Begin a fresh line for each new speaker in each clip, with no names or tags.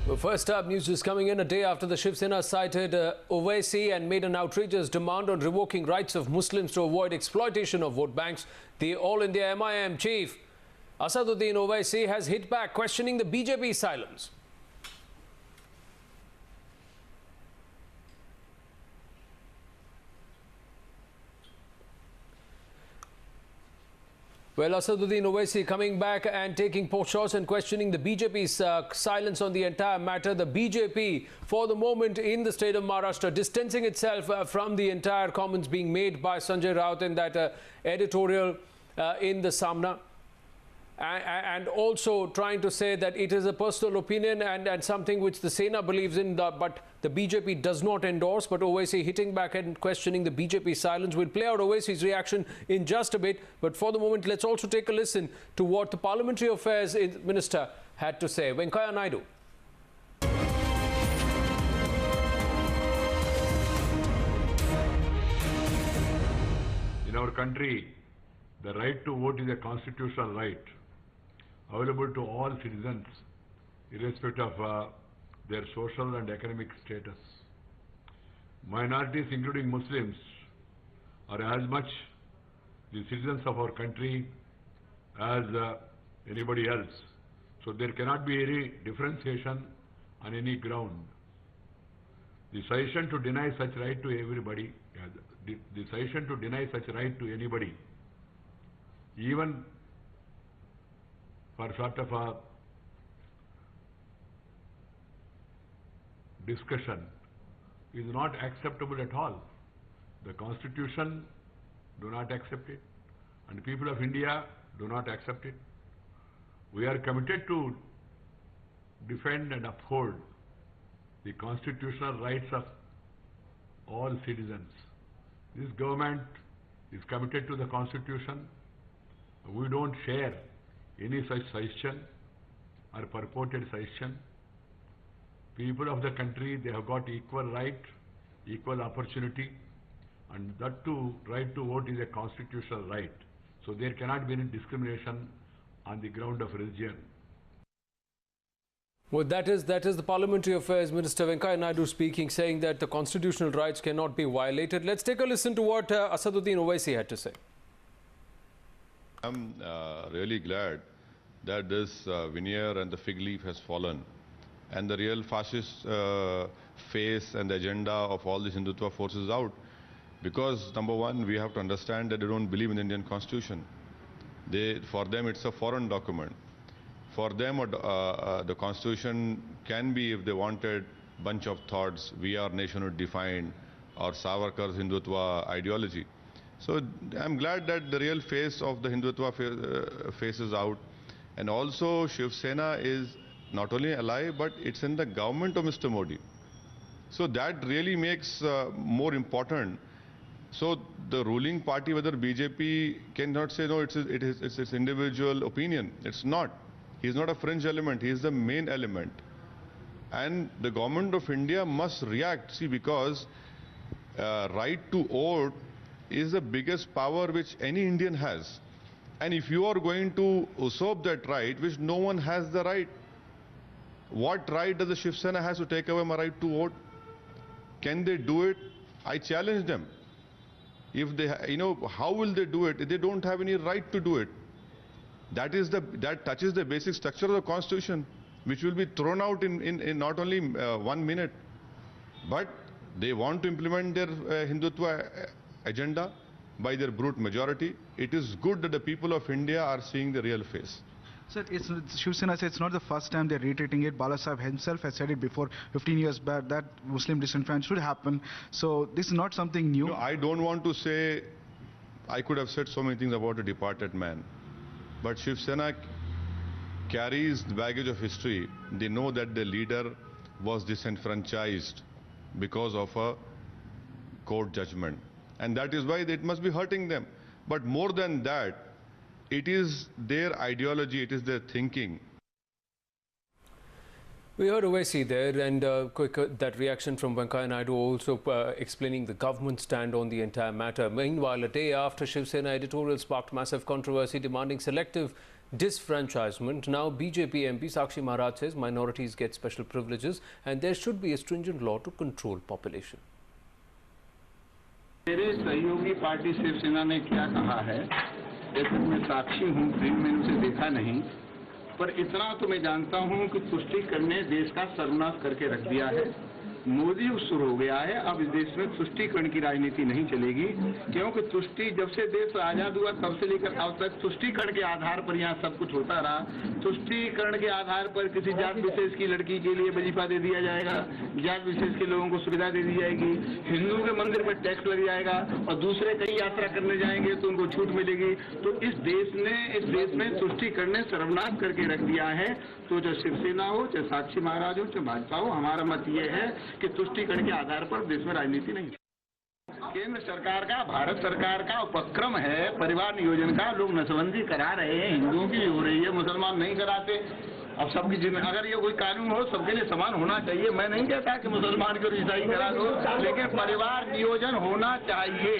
Well, first up, news is coming in a day after the Shiv Sena cited Owaisi and made an outrageous demand on revoking rights of Muslims to avoid exploitation of vote banks. The All India MIM chief Asaduddin Owaisi has hit back, questioning the BJP silence. Well, Asaduddin Owaisi coming back and taking shots and questioning the BJP's silence on the entire matter. The BJP, for the moment in the state of Maharashtra, distancing itself from the entire comments being made by Sanjay Raut in that editorial in the Samna. And also trying to say that it is a personal opinion and something which the Sena believes in, but the BJP does not endorse. But Owaisi hitting back and questioning the BJP silence. We'll play out Owaisi's reaction in just a bit. But for the moment, let's also take a listen to what the Parliamentary Affairs Minister had to say. Venkaiah Naidu.
In our country, the right to vote is a constitutional right, available to all citizens, irrespective of their social and economic status. Minorities, including Muslims, are as much the citizens of our country as anybody else. So there cannot be any differentiation on any ground. The suggestion to deny such right to everybody, the suggestion to deny such right to anybody, even for sort of a discussion, is not acceptable at all. The Constitution do not accept it, and the people of India do not accept it. We are committed to defend and uphold the constitutional rights of all citizens. This government is committed to the Constitution. We don't share any such suggestion or purported suggestion. People of the country, they have got equal right, equal opportunity, and that too, right to vote is a constitutional right. So there cannot be any discrimination on the ground of religion.
Well, that is the Parliamentary Affairs Minister Venkaiah Naidu speaking, saying that the constitutional rights cannot be violated. Let's take a listen to what Asaduddin Owaisi had to say.
I'm really glad that this veneer and the fig leaf has fallen, and the real fascist face and the agenda of all these Hindutva forces out. Because number one, we have to understand that they don't believe in the Indian Constitution. For them, it's a foreign document. For them, the Constitution can be, if they wanted, bunch of thoughts, we are nationhood defined, or Savarkar's Hindutva ideology. So I'm glad that the real face of the Hindutva faces out. And also Shiv Sena is not only alive, but it's in the government of Mr. Modi. So that really makes more important. So the ruling party, whether BJP, cannot say no, it's its individual opinion. It's not. He's not a fringe element, he is the main element. And the government of India must react, see, because right to vote is the biggest power which any Indian has. And if you are going to usurp that right, which no one has the right, what right does the Shiv Sena has to take away my right to vote? Can they do it? I challenge them. If they, how will they do it? They don't have any right to do it. That touches the basic structure of the Constitution, which will be thrown out in not only 1 minute, but they want to implement their Hindutva agenda by their brute majority. It is good that the people of India are seeing the real face.
Sir, Shiv Sena said it's not the first time they're reiterating it. Bala Sahib himself has said it before 15 years back that Muslim disenfranchisement should happen. So this is not something new.
No, I don't want to say, I could have said so many things about a departed man. But Shiv Sena carries the baggage of history. They know that the leader was disenfranchised because of a court judgment. And that is why it must be hurting them. But more than that, it is their ideology, it is their thinking.
We heard Owaisi there, and that reaction from Venkaiah Naidu also explaining the government's stand on the entire matter. Meanwhile, a day after Shiv Sena editorial sparked massive controversy demanding selective disfranchisement. Now BJP MP Sakshi Maharaj says minorities get special privileges and there should be a stringent law to control population.
मेरे सहयोगी party Shiv सेना ने क्या कहा है, जैसे मैं साक्षी हूँ, फिल्म मैंने उसे देखा नहीं, पर इतना तो मैं जानता हूँ कि तुष्टीकरण ने देश का सर्वनाश करके रख दिया है। मोदी युग शुरू हो गया है। अब इस देश में तुष्टीकरण की राजनीति नहीं चलेगी, क्योंकि तुष्टि जब से देश आजाद हुआ तब से लेकर अब तक तुष्टीकरण के आधार पर यहाँ सब कुछ होता रहा। तुष्टीकरण के आधार पर किसी जात विशेष की लड़की के लिए वजीफा दे दिया जाएगा, जात विशेष के लोगों को सुविधा दे दी जाएगी, हिंदुओं के मंदिर में टैक्स लग जाएगा और दूसरे कहीं यात्रा करने जाएंगे तो उनको छूट मिलेगी। तो इस देश में तुष्टीकरण ने सर्वनाश करके रख दिया है। तो चाहे शिवसेना हो, चाहे साक्षी महाराज हो, चाहे भाजपा हो, हमारा मत ये है कि तुष्टीकरण के आधार पर देश में राजनीति नहीं। केंद्र सरकार का, भारत सरकार का उपक्रम है परिवार नियोजन का। लोग नसबंदी करा रहे हैं, हिंदुओं की हो रही है, मुसलमान नहीं कराते। अब सबकी अगर ये कोई कानून हो सबके लिए समान होना चाहिए। मैं नहीं कहता कि मुसलमान को ईसाई करा दो, लेकिन परिवार नियोजन होना चाहिए।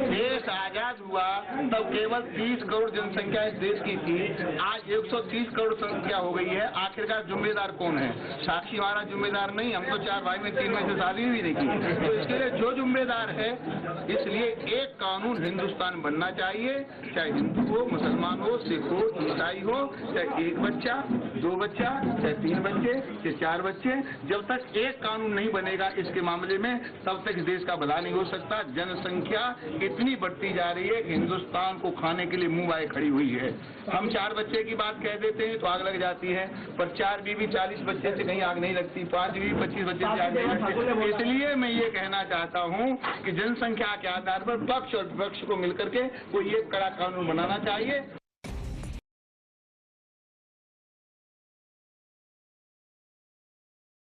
देश आजाद हुआ तब केवल 30 करोड़ जनसंख्या इस देश की थी, आज 130 करोड़ संख्या हो गई है। आखिरकार जिम्मेदार कौन है? साक्षी महाराज जिम्मेदार नहीं, हम तो 4 भाई में 3 में से शादी भी नहीं की। तो इसके लिए जो जिम्मेदार है, इसलिए एक कानून हिंदुस्तान बनना चाहिए, चाहे हिंदू हो, मुसलमान हो, सिख हो, ईसाई हो, चाहे 1 बच्चा, 2 बच्चा, चाहे 3 बच्चे, चाहे 4 बच्चे, जब तक एक कानून नहीं बनेगा इसके मामले में, तब तक इस देश का भला नहीं हो सकता। जनसंख्या इतनी बढ़ती जा रही है, हिंदुस्तान को खाने के लिए मुंह आए खड़ी हुई है। हम 4 बच्चे की बात कह देते हैं तो आग लग जाती है, पर 4 बीवी 40 बच्चे से कहीं आग नहीं लगती, 5 बीवी 25 बच्चे से आग नहीं लगती। इसलिए मैं ये कहना चाहता हूँ कि जनसंख्या के आधार पर पक्ष और विपक्ष को मिलकर के कोई एक कड़ा कानून बनाना चाहिए।